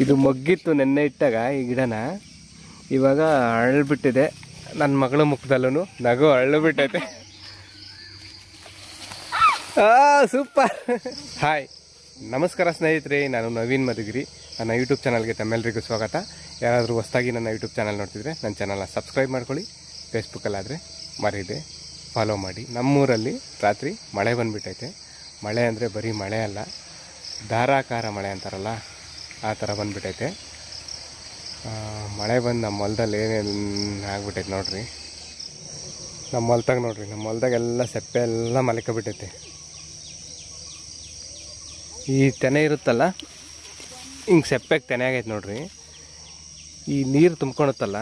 ಇದು ಮೊಗ್ಗಿತ್ತು ನೆನ್ನೆ ಇಟ್ಟಾಗ ಈ ಗಿಡನ. ಇವಾಗ ಅರಳ್ಬಿಟ್ಟಿದೆ. ನನ್ನ ಮಗಳ ಮುಖದಲ್ಲೂ ನಗು ಅರಳ್ಬಿಟ್ಟೈತೆ. ಸೂಪರ್. ಹಾಯ್, ನಮಸ್ಕಾರ ಸ್ನೇಹಿತರೆ, ನಾನು ನವೀನ್ ಮಧುಗಿರಿ. ನನ್ನ ಯೂಟ್ಯೂಬ್ ಚಾನಲ್ಗೆ ತಮ್ಮೆಲ್ಲರಿಗೂ ಸ್ವಾಗತ. ಯಾರಾದರೂ ಹೊಸದಾಗಿ ನನ್ನ ಯೂಟ್ಯೂಬ್ ಚಾನಲ್ ನೋಡ್ತಿದ್ರೆ ನನ್ನ ಚಾನಲ್ನ ಸಬ್ಸ್ಕ್ರೈಬ್ ಮಾಡ್ಕೊಳ್ಳಿ. ಫೇಸ್ಬುಕ್ಕಲ್ಲಾದರೆ ಮರೀದೆ ಫಾಲೋ ಮಾಡಿ. ನಮ್ಮೂರಲ್ಲಿ ರಾತ್ರಿ ಮಳೆ ಬಂದುಬಿಟ್ಟೈತೆ. ಮಳೆ ಅಂದರೆ ಬರೀ ಮಳೆ ಅಲ್ಲ, ಧಾರಾಕಾರ ಮಳೆ ಅಂತಾರಲ್ಲ ಆ ಥರ ಬಂದುಬಿಟ್ಟೈತೆ. ಮಳೆ ಬಂದು ನಮ್ಮ ಹೊಲ್ದಲ್ಲಿ ಏನೇನು ಆಗ್ಬಿಟ್ಟೈತೆ ನೋಡ್ರಿ. ನಮ್ಮ ಹೊಲ್ದಾಗ ನೋಡ್ರಿ, ನಮ್ಮ ಹೊಲ್ದಾಗೆಲ್ಲ ಸೆಪ್ಪೆ ಎಲ್ಲ ಮಲ್ಕೊಬಿಟ್ಟೈತೆ. ಈ ತೆನೆ ಇರುತ್ತಲ್ಲ, ಹಿಂಗೆ ಸೆಪ್ಪೆಗೆ ತೆನೆ ಆಗೈತೆ ನೋಡ್ರಿ. ಈ ನೀರು ತುಂಬ್ಕೊಳುತ್ತಲ್ಲ,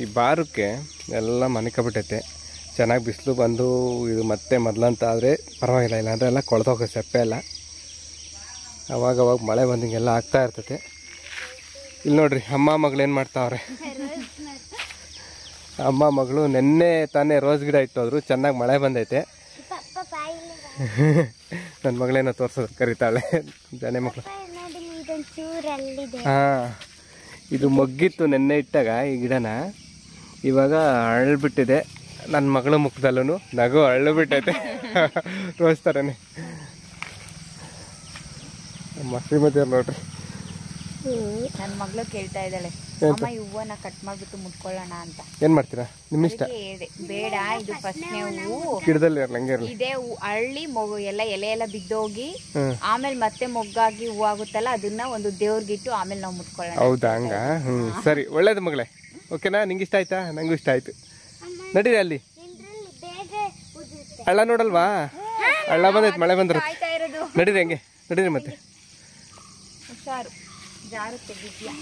ಈ ಬಾರಕ್ಕೆ ಎಲ್ಲ ಮಲ್ಕೊಬಿಟ್ಟೈತೆ. ಚೆನ್ನಾಗಿ ಬಿಸಿಲು ಬಂದು ಇದು ಮತ್ತೆ ಮೊದಲಂತ ಆದರೆ ಪರವಾಗಿಲ್ಲ, ಇಲ್ಲಾಂದರೆ ಎಲ್ಲ ಕೊಳ್ತೋಗ ಸೆಪ್ಪೆ ಎಲ್ಲ. ಅವಾಗವಾಗ ಮಳೆ ಬಂದು ಹಿಂಗೆಲ್ಲ ಆಗ್ತಾ ಇರ್ತೈತೆ. ಇಲ್ಲಿ ನೋಡ್ರಿ, ಅಮ್ಮ ಮಗಳು ಏನು ಮಾಡ್ತಾವ್ರೆ. ಅಮ್ಮ ಮಗಳು ನೆನ್ನೆ ತಾನೇ ರೋಸ್ ಗಿಡ ಇಟ್ಟೋದ್ರು, ಚೆನ್ನಾಗಿ ಮಳೆ ಬಂದೈತೆ. ನನ್ನ ಮಗಳೇನೋ ತೋರ್ಸೋದು ಕರಿತಾಳೆ, ಜನೆ ಮಗಳು. ಹಾಂ, ಇದು ಮೊಗ್ಗಿತ್ತು ನೆನ್ನೆ ಇಟ್ಟಾಗ ಈ ಗಿಡನ. ಇವಾಗ ಅರಳ್ಬಿಟ್ಟಿದೆ. ನನ್ನ ಮಗಳ ಮುಖದಲ್ಲೂ ನಗು ಅರಳ್ಬಿಟ್ಟೈತೆ. ರೋಸ್ ಥರನೇ. ನಮ್ಮ ಶ್ರೀಮತಿಯವ್ರು ನೋಡ್ರಿ, ನನ್ನ ಮಗಳು ಕೇಳ್ತಾ ಇದ್ದಾಳೆ, ಅಮ್ಮ ಈ ಹೂವನ್ನ ಕಟ್ ಮಾಡ್ಬಿಟ್ಟು ಮುಟ್ಕೊಳ್ಳೋಣ ಅಂತ. ಏನ್ ಮಾಡ್ತೀರಾ, ನಿಮ್ಮ ಇಷ್ಟ. ಬೇಡ, ಇದು ಫಸ್ಟ್ನೇ ಹೂವು ಗಿಡದಲ್ಲಿ ಹಂಗೆ ಇದೇ ಅಳ್ಳಿ ಎಲ್ಲ ಎಲೆ ಎಲ್ಲ ಬಿದ್ದೋಗಿ ಆಮೇಲೆ ಮತ್ತೆ ಮೊಗ್ಗಾಗಿ ಹೂವು ಆಗುತ್ತಲ್ಲ, ಅದನ್ನ ಒಂದು ದೇವ್ರಿಗಿಟ್ಟು ಆಮೇಲೆ ನಾವು ಮುಟ್ಕೊಳ್ಳೋಣ. ಹೌದಾ, ಹಂಗ? ಸರಿ, ಒಳ್ಳೇದು ಮಗಳೇ. ಓಕೆನಾ, ನಿಂಗೆ ಇಷ್ಟ ಆಯ್ತಾ? ನಂಗೂ ಇಷ್ಟ ಆಯ್ತು. ನಡೀರಿ, ಅಲ್ಲಿ ಹಳ್ಳ ನೋಡಲ್ವಾ? ಹಳ್ಳ ಬಂದೈತೆ, ಮಳೆ ಬಂದ್ರೆ. ನಡೀರಿ, ಹಂಗೆ ನಡೀರಿ. ಮತ್ತೆ ಹುಷಾರು, ಜಾರುತ್ತೆ ಬಿದ್ಯಾ.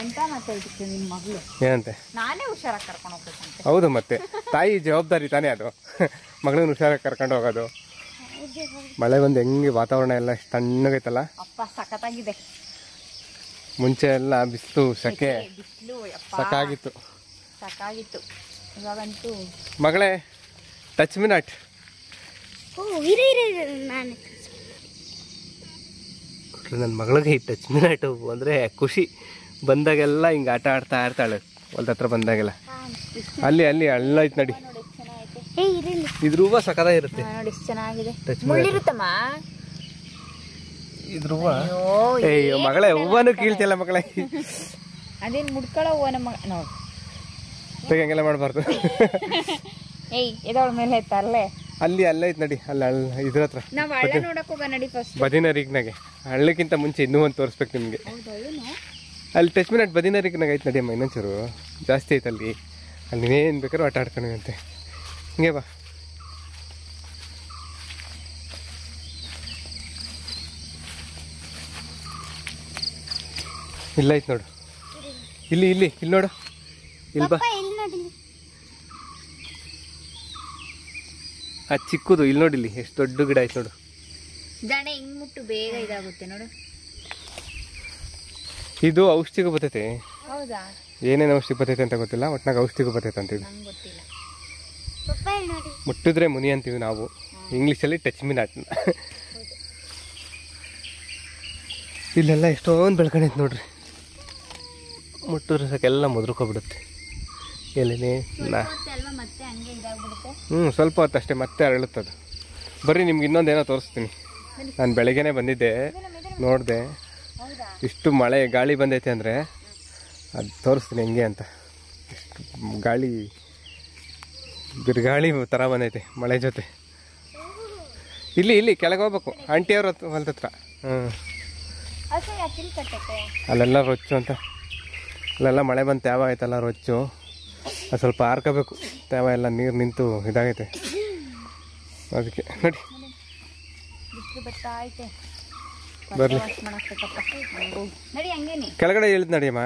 ಎಂತ ಮಾತಾಡ್ತಿತ್ತು ನಿಮ್ ಮಗಳು? ಏನಂತೆ? ನಾನೇ ಹುಷಾರಾಗಿ ಕರ್ಕೊಂಡು ಹೋಗ್ಬೇಕಂತೆ. ಹೌದು, ಮತ್ತೆ ತಾಯಿ ಜವಾಬ್ದಾರಿ ತಾನೇ ಅದು, ಮಗಳನ್ನ ಹುಷಾರಾಗಿ ಕರ್ಕೊಂಡು ಹೋಗೋದು. ಮಳೆ ಬಂದು ಹೆಂಗೆ ವಾತಾವರಣ ಎಲ್ಲ ತಣ್ಣಗೈತಲ್ಲ. ಅಪ್ಪ ಸಖತ್ತಾಗಿದೆ. ಮುಂಚೆ ಎಲ್ಲ ಬಿಸಿಲು ಸೆಕೆ ಬಿಸಿಲು ಸಾಕಾಗಿತ್ತು. ಇವಾಗಂತೂ ಮಗಳೇ, ಟಚ್ ಮಿ ನಾಟ್. ನನ್ನ ಮಗಳಿಗೆ ಈ ಟಚ್ ಮಿ ನಾಟ್ ಅಂದರೆ ಖುಷಿ. ಬಂದಾಗೆಲ್ಲ ಹಿಂಗೆ ಆಟ ಆಡ್ತಾ ಇರ್ತಾಳೆ ಹೊಲ್ದ ಹತ್ರ ಬಂದಾಗೆಲ್ಲ. ಅಲ್ಲಿ ಅಲ್ಲಿ ಹಳ್ಳ ಐತೆ ನಡಿ. ಇದ್ರ ಹೂವ ಸಕದಾಗಿರುತ್ತೆ ನೋಡಿ, ಚೆನ್ನಾಗಿದೆ. ಟಚ್ ಮುಳ್ಳಿರುತ್ತಮ್ಮ ಇದ್ರ ಹೂವ. ಅಯ್ಯೋ ಮಗಳೇ, ಹೂವನು ಕೀಳ್ತಿಲ್ಲ ಮಗಳೇ. ಅದೇನು ಮುಡ್ಕೊಳ್ಳೋ ಹೂವ ನಮ್ಮ ನೋಡಿ. ಹಂಗೆಲ್ಲ ಮಾಡಬಾರ್ದು. ಇದವಳ ಮೇಲೆ ತರಲೆ. ಅಲ್ಲಿ ಅಲ್ಲ ಐತೆ ನಡಿ, ಅಲ್ಲ ಇದ್ರ ಹತ್ರ. ನಾವು ಹಳ್ಳ ನೋಡಕ್ ಹೋಗ ನಡಿ ಫಸ್ಟ್. ಬದಿನರಿಗ್ನಾಗೆ. ಹಳ್ಳಕ್ಕಿಂತ ಮುಂಚೆ ಇನ್ನೂ ಒಂದು ತೋರಿಸ್ಬೇಕು ನಿಮಗೆ. ಅಲ್ಲಿ ಟಚ್ ಮಿ ನಾಟ್ ಬದಿನರಿಗ್ನಾಗ ಐತೆ ನಡಿ ಅಮ್ಮ. ಇನ್ನೊಂಚೂರು ಜಾಸ್ತಿ ಐತೆ ಅಲ್ಲಿ. ಅಲ್ಲಿ ನೀವೇನು ಬೇಕಾದ್ರೂ ಆಟ ಆಡ್ಕೊಂಡಂತೆ. ಹಿಂಗೆ ಬಾ. ಇಲ್ಲ ಐತೆ ನೋಡು, ಇಲ್ಲಿ ಇಲ್ಲಿ ಇಲ್ಲಿ ನೋಡು, ಇಲ್ಲಿ ಬಾ. ಆ ಚಿಕ್ಕದು ಇಲ್ಲಿ ನೋಡಿ, ಇಲ್ಲಿ ಎಷ್ಟು ದೊಡ್ಡ ಗಿಡ ಆಯ್ತು ನೋಡು. ಜಡೆ ಹಿಂಗ್ ಮುಟ್ಟು ಬೇಗ ಇದಾಗುತ್ತೆ ನೋಡು. ಇದು ಔಷಧಿಗೂ ಬರ್ತೈತೆ. ಹೌದಾ? ಏನೇನು ಔಷಧಿ ಬರ್ತೈತೆ ಅಂತ ಗೊತ್ತಿಲ್ಲ, ಒಟ್ನಾಗ ಔಷಧಿಗೂ ಬರ್ತೈತೆ ಅಂತ. ಇದು ನಂಗೆ ಗೊತ್ತಿಲ್ಲ. ಮುಟ್ಟಿದ್ರೆ ಮುನಿ ಅಂತೀವಿ ನಾವು ಇಂಗ್ಲೀಷಲ್ಲಿ, ಟಚ್ ಮಿ ನಾಟ್. ಇಲ್ಲೆಲ್ಲ ಎಷ್ಟೊಂದು ಬೆಳ್ಕೊಂಡೈತೆ ನೋಡ್ರಿ. ಮುಟ್ಟಿದ್ರೆ ಸಾಕೆಲ್ಲ ಮುದ್ರಕೋಗ್ಬಿಡುತ್ತೆ. ಎಲ್ಲಿನೇ ಸ್ವಲ್ಪ ಹೊತ್ತು ಅಷ್ಟೇ, ಮತ್ತೆ ಅರಳುತ್ತದು. ಬರ್ರಿ, ನಿಮ್ಗೆ ಇನ್ನೊಂದೇನೋ ತೋರಿಸ್ತೀನಿ. ನಾನು ಬೆಳಗ್ಗೆನೆ ಬಂದಿದ್ದೆ, ನೋಡಿದೆ ಇಷ್ಟು ಮಳೆ ಗಾಳಿ ಬಂದೈತೆ ಅಂದರೆ ಅದು ತೋರಿಸ್ತೀನಿ ಹೆಂಗೆ ಅಂತ. ಇಷ್ಟು ಗಾಳಿ, ಬಿರುಗಾಳಿ ಥರ ಬಂದೈತೆ ಮಳೆ ಜೊತೆ. ಇಲ್ಲಿ ಇಲ್ಲಿ ಕೆಳಗೆ ಹೋಗ್ಬೇಕು, ಆಂಟಿಯವ್ರ ಹೊಲ್ದ ಹತ್ರ. ಅಲ್ಲೆಲ್ಲ ರೊಚ್ಚು ಅಂತ, ಅಲ್ಲೆಲ್ಲ ಮಳೆ ಬಂದು ತ್ಯಾವ ಆಯ್ತಲ್ಲ ರೊಚ್ಚು. ಅದು ಸ್ವಲ್ಪ ಹಾರ್ಕೋಬೇಕು, ತ್ಯಾವ ಎಲ್ಲ ನೀರು ನಿಂತು ಇದಾಗೈತೆ. ಅದಕ್ಕೆ ನೋಡಿ, ಬರ್ಲಿ ಕೆಳಗಡೆ ಇಳಿದ್ ನಡಿಯಮ್ಮ.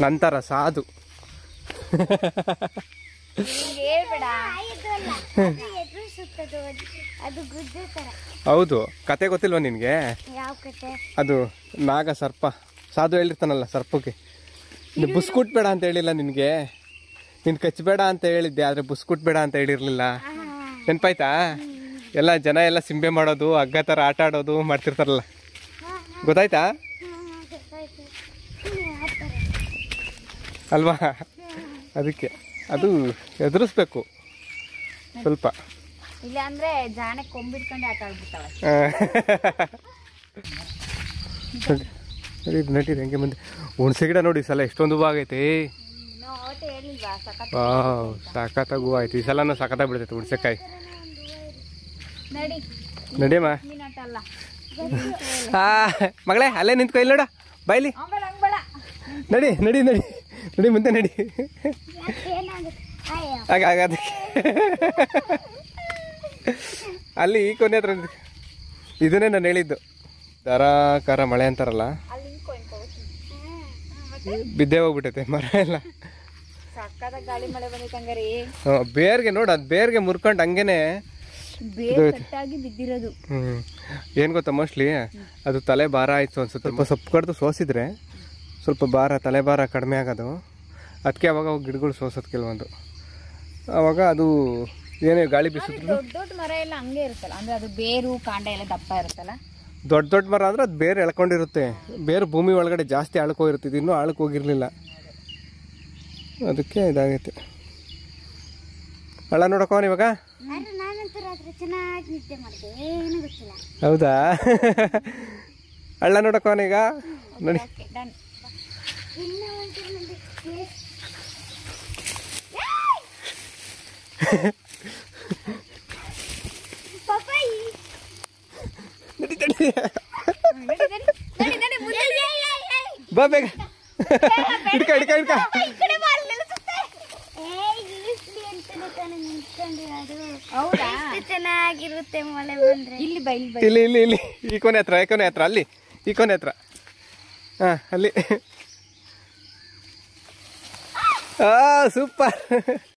ನಂತರ ಸಾಧು ಹೌದು, ಕತೆ ಗೊತ್ತಿಲ್ವಾ ನಿನ್ಗೆ? ಅದು ನಾಗ ಸರ್ಪ, ಸಾಧು ಹೇಳಿರ್ತಾನಲ್ಲ ಸರ್ಪಕ್ಕೆ, ಬುಸ್ಕುಟ್ ಬೇಡ ಅಂತ ಹೇಳಿಲ್ಲ ನಿನ್ಗೆ. ನೀನು ಕಚ್ಚಬೇಡ ಅಂತ ಹೇಳಿದ್ದೆ, ಆದರೆ ಬುಸ್ಕುಟ್ ಬೇಡ ಅಂತ ಹೇಳಿರಲಿಲ್ಲ. ನೆನಪಾಯ್ತಾ? ಎಲ್ಲ ಜನ ಎಲ್ಲ ಸಿಂಬೆ ಮಾಡೋದು ಹಗ್ಗ ಥರ ಆಟ ಆಡೋದು ಮಾಡ್ತಿರ್ತಾರಲ್ಲ, ಗೊತ್ತಾಯ್ತಾ ಅಲ್ವಾ? ಅದಕ್ಕೆ ಅದು ಎದುರಿಸ್ಬೇಕು ಸ್ವಲ್ಪ. ಇಲ್ಲ ಅಂದ್ರೆ ಜಾನೆ ಕೊಂಬಿಡ್ಕೊಂಡು ಆಟ ಆಡ್ಬಿಡ್ತಾಳೆ. ನಡಿ ಹೆಂಗೆ ಮುಂದೆ ಹುಣಸೆ ಗಿಡ ನೋಡಿ, ಈ ಸಲ ಎಷ್ಟೊಂದು ಹೂವು ಆಗೈತೆ. ಸಖತ್ತಾಗಿ ಹೂವು ಆಯ್ತು ಈ ಸಲನೂ, ಸಖತ್ತಾಗಿ ಬಿಡ್ತೈತೆ ಹುಣಸೆಕಾಯಿ. ನಡಿಯಮ್ಮ. ಮಗಳೇ ಅಲ್ಲೇ ನಿಂತ್ಕೊ, ಇಲ್ಲಿ ನೋಡ ಬಾಯ್ಲಿ. ನಡಿ ನಡಿ ನಡಿ ನಡಿ ಮುಂದೆ ನಡಿ. ಅದಕ್ಕೆ ಅಲ್ಲಿ ಈ ಕೊನೆ ಹತ್ರ ಇದನ್ನೇ ನಾನು ಹೇಳಿದ್ದು, ಧಾರಾಕಾರ ಮಳೆ ಅಂತಾರಲ್ಲ, ಬಿದ್ದೇ ಹೋಗ್ಬಿಟ್ಟೈತೆ ಮರ ಎಲ್ಲ. ಗಾಳಿ ಮಳೆ ಬಂದೈತಂಗಾರಿ. ಬೇರ್ಗೆ ನೋಡು, ಅದು ಬೇರ್ಗೆ ಮುರ್ಕೊಂಡು ಹಂಗೇನೆ ಬಿದ್ದಿರೋದು. ಏನ್ ಗೊತ್ತಾ, ಮೋಸ್ಟ್ಲಿ ಅದು ತಲೆ ಭಾರ ಆಯ್ತು ಅನ್ಸುತ್ತೆ. ಸ್ವಲ್ಪ ಸೊಪ್ಪು ಕಡ್ದು ಸೋಸಿದ್ರೆ ಸ್ವಲ್ಪ ಭಾರ, ತಲೆ ಭಾರ ಕಡಿಮೆ ಆಗೋದು. ಅದಕ್ಕೆ ಅವಾಗ ಗಿಡಗಳು ಸೋಸೋದು ಕೆಲವೊಂದು. ಅವಾಗ ಅದು ಏನೇ ಗಾಳಿ ಬೀಸಿದ್ರು, ದೊಡ್ಡ ದೊಡ್ಡ ಮರ ಎಲ್ಲ ಹಂಗೆ ಇರುತ್ತಲ್ಲ, ಅಂದ್ರೆ ಅದು ಬೇರು ಕಾಂಡ ಎಲ್ಲ ದಪ್ಪ ಇರುತ್ತಲ್ಲ. ದೊಡ್ಡ ದೊಡ್ಡ ಮರ ಅಂದ್ರೆ ಅದು ಬೇರೆ ಎಳ್ಕೊಂಡಿರುತ್ತೆ, ಬೇರೆ ಭೂಮಿ ಒಳಗಡೆ ಜಾಸ್ತಿ ಆಳ್ಕೋಗಿರುತ್ತೆ. ಇದು ಇನ್ನೂ ಆಳ್ಕೋಗಿರ್ಲಿಲ್ಲ, ಅದಕ್ಕೆ ಇದಾಗೈತೆ. ಹಳ್ಳ ನೋಡಕೋನ್ ಇವಾಗ. ಹೌದಾ? ಹಳ್ಳ ನೋಡಕೋನ್ ಈಗ ನೋಡಿ. ಬಾ ಬೇಗ, ಹಿಡ್ಕ ಹಿಡ್ಕ ಹಿಡ್ಕ. ಚೆನ್ನಾಗಿರುತ್ತೆ ಮಳೆ ಬಂದ್ರೆ. ಇಲ್ಲಿ ಬೈ ಇಲ್ಲಿ ಇಲ್ಲಿ ಇಲ್ಲಿ ಈ ಕೊನೆ ಹತ್ರ, ಈ ಕೊನೆ ಹತ್ರ, ಅಲ್ಲಿ ಈ ಕೊನೆ ಹತ್ರ. ಹಾ ಅಲ್ಲಿ. ಸೂಪರ್.